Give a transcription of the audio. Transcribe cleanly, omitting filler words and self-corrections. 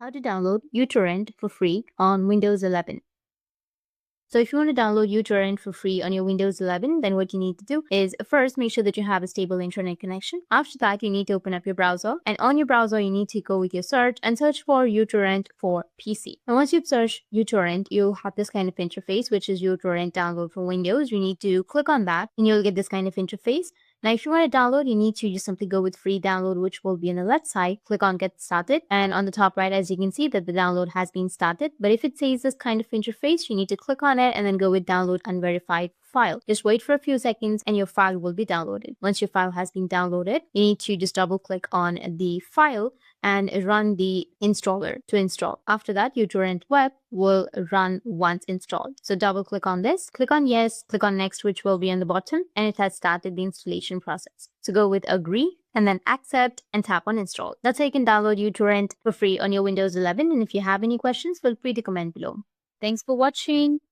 How to download uTorrent for free on Windows 11. So if you want to download uTorrent for free on your Windows 11, then what you need to do is first make sure that you have a stable internet connection. After that, you need to open up your browser, and on your browser, you need to go with your search and search for uTorrent for PC. And once you've searched uTorrent, you'll have this kind of interface, which is uTorrent download for Windows. You need to click on that and you'll get this kind of interface. Now, if you want to download, you need to just simply go with free download, which will be on the left side. Click on get started. And on the top right, as you can see that the download has been started. But if it says this kind of interface, you need to click on it and then go with download unverified file. Just wait for a few seconds and your file will be downloaded. Once your file has been downloaded, you need to just double click on the file and run the installer to install. After that, uTorrent web will run once installed. So double click on this, click on yes, click on next, which will be on the bottom, and it has started the installation process. So go with agree and then accept and tap on install. That's how you can download uTorrent for free on your Windows 11. And if you have any questions, feel free to comment below. Thanks for watching.